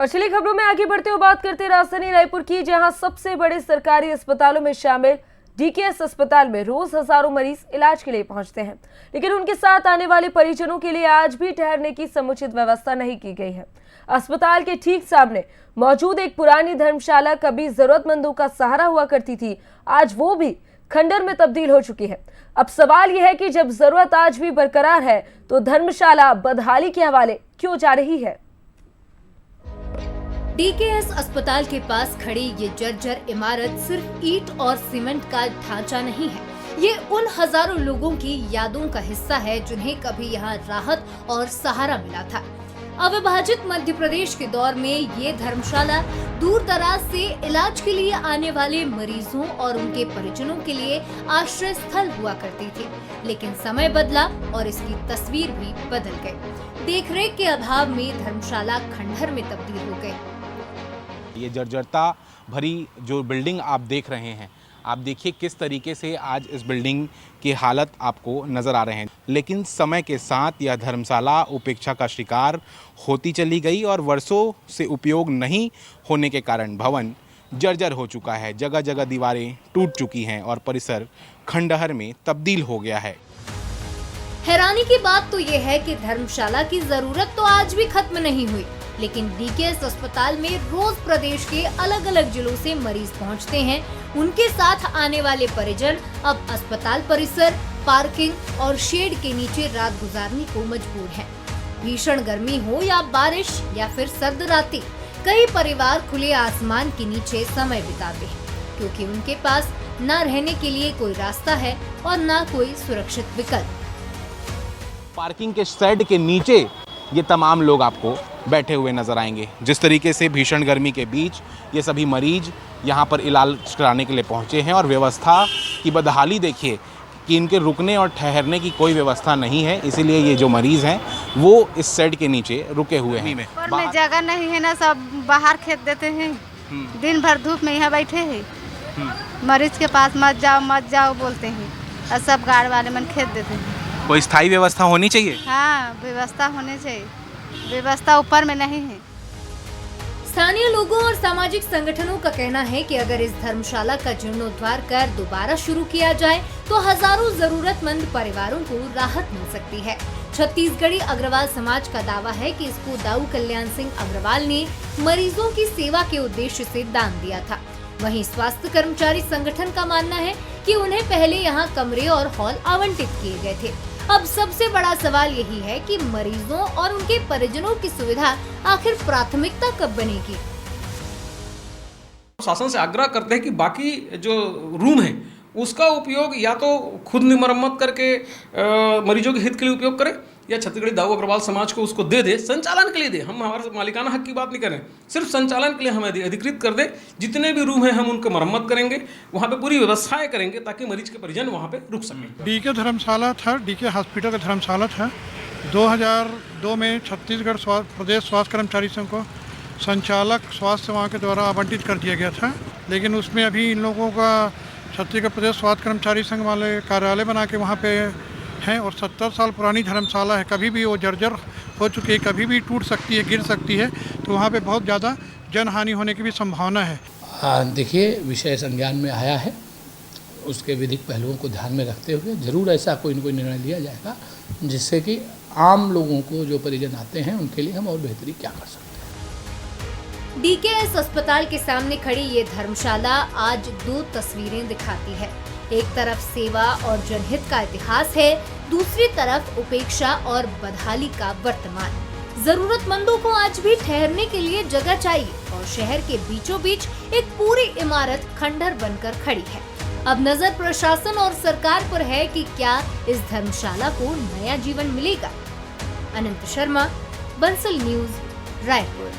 और चलिए खबरों में आगे बढ़ते हुए बात करते हैं राजधानी रायपुर की, जहां सबसे बड़े सरकारी अस्पतालों में शामिल डीकेएस अस्पताल में रोज हजारों मरीज इलाज के लिए पहुंचते हैं, लेकिन उनके साथ आने वाले परिजनों के लिए आज भी ठहरने की समुचित व्यवस्था नहीं की गई है। अस्पताल के ठीक सामने मौजूद एक पुरानी धर्मशाला कभी जरूरतमंदों का सहारा हुआ करती थी, आज वो भी खंडर में तब्दील हो चुकी है। अब सवाल यह है कि जब जरूरत आज भी बरकरार है तो धर्मशाला बदहाली के हवाले क्यों जा रही है। डीकेएस अस्पताल के पास खड़ी ये जर्जर इमारत सिर्फ ईंट और सीमेंट का ढांचा नहीं है, ये उन हजारों लोगों की यादों का हिस्सा है जिन्हें कभी यहाँ राहत और सहारा मिला था। अविभाजित मध्य प्रदेश के दौर में ये धर्मशाला दूर दराज से इलाज के लिए आने वाले मरीजों और उनके परिजनों के लिए आश्रय स्थल हुआ करती थी, लेकिन समय बदला और इसकी तस्वीर भी बदल गई। देखरेख के अभाव में धर्मशाला खंडहर में तब्दील हो गई। ये जर्जरता भरी जो बिल्डिंग आप देख रहे हैं, आप देखिए किस तरीके से आज इस बिल्डिंग की हालत आपको नज़र आ रहे हैं। लेकिन समय के साथ यह धर्मशाला उपेक्षा का शिकार होती चली गई और वर्षों से उपयोग नहीं होने के कारण भवन जर्जर हो चुका है। जगह जगह दीवारें टूट चुकी हैं और परिसर खंडहर में तब्दील हो गया है। हैरानी की बात तो ये है कि धर्मशाला की जरूरत तो आज भी खत्म नहीं हुई, लेकिन डीकेएस अस्पताल में रोज प्रदेश के अलग अलग जिलों से मरीज पहुंचते हैं। उनके साथ आने वाले परिजन अब अस्पताल परिसर, पार्किंग और शेड के नीचे रात गुजारने को मजबूर हैं। भीषण गर्मी हो या बारिश या फिर सर्द रातें, कई परिवार खुले आसमान के नीचे समय बिताते हैं, क्योंकि उनके पास न रहने के लिए कोई रास्ता है और न कोई सुरक्षित विकल्प। पार्किंग के शेड के नीचे ये तमाम लोग आपको बैठे हुए नजर आएंगे। जिस तरीके से भीषण गर्मी के बीच ये सभी मरीज यहाँ पर इलाज कराने के लिए पहुँचे हैं और व्यवस्था की बदहाली देखिए कि इनके रुकने और ठहरने की कोई व्यवस्था नहीं है, इसीलिए ये जो मरीज हैं वो इस शेड के नीचे रुके हुए हैं। पर में जगह नहीं है ना, सब बाहर खेत देते हैं, दिन भर धूप में यहाँ बैठे हैं। मरीज के पास मत जाओ बोलते हैं और सब गार्ड वाले मन खेत देते हैं। कोई स्थायी व्यवस्था होनी चाहिए। हाँ, व्यवस्था होनी चाहिए, व्यवस्था ऊपर में नहीं है। स्थानीय लोगों और सामाजिक संगठनों का कहना है कि अगर इस धर्मशाला का जीर्णोद्धार कर दोबारा शुरू किया जाए तो हजारों जरूरतमंद परिवारों को राहत मिल सकती है। छत्तीसगढ़ी अग्रवाल समाज का दावा है कि इसको दाऊ कल्याण सिंह अग्रवाल ने मरीजों की सेवा के उद्देश्य से दान दिया था। वहीं स्वास्थ्य कर्मचारी संगठन का मानना है कि उन्हें पहले यहाँ कमरे और हॉल आवंटित किए गए थे। अब सबसे बड़ा सवाल यही है कि मरीजों और उनके परिजनों की सुविधा आखिर प्राथमिकता कब बनेगी। शासन से आग्रह करते हैं कि बाकी जो रूम है उसका उपयोग या तो खुद मरम्मत करके मरीजों के हित के लिए उपयोग करें या छत्तीसगढ़ी दाऊ अग्रवाल समाज को उसको दे दे, संचालन के लिए दे। हम हमारे मालिकाना हक की बात नहीं करें, सिर्फ संचालन के लिए हमें अधिकृत कर दे। जितने भी रूम हैं हम उनकी मरम्मत करेंगे, वहाँ पे पूरी व्यवस्थाएं करेंगे ताकि मरीज के परिजन वहाँ पे रुक सकें। डीके धर्मशाला था, डीके हॉस्पिटल का धर्मशाला था। 2002 में छत्तीसगढ़ प्रदेश स्वास्थ्य कर्मचारी संघ को संचालक स्वास्थ्य सेवाओं के द्वारा आवंटित कर दिया गया था, लेकिन उसमें अभी इन लोगों का छत्तीसगढ़ प्रदेश स्वास्थ्य कर्मचारी संघ वाले कार्यालय बना के वहाँ पे हैं और 70 साल पुरानी धर्मशाला है। कभी भी वो जर्जर हो चुकी है, कभी भी टूट सकती है, गिर सकती है, तो वहाँ पे बहुत ज़्यादा जनहानि होने की भी संभावना है। देखिए, विषय संज्ञान में आया है, उसके विधिक पहलुओं को ध्यान में रखते हुए जरूर ऐसा कोई न कोई निर्णय लिया जाएगा जिससे कि आम लोगों को जो परिजन आते हैं उनके लिए हम और बेहतरी क्या कर सकते हैं। डीकेएस अस्पताल के सामने खड़ी ये धर्मशाला आज दो तस्वीरें दिखाती है। एक तरफ सेवा और जनहित का इतिहास है, दूसरी तरफ उपेक्षा और बदहाली का वर्तमान। जरूरतमंदों को आज भी ठहरने के लिए जगह चाहिए और शहर के बीचों बीच एक पूरी इमारत खंडहर बनकर खड़ी है। अब नजर प्रशासन और सरकार पर है कि क्या इस धर्मशाला को नया जीवन मिलेगा। अनंत शर्मा, बंसल न्यूज, रायपुर।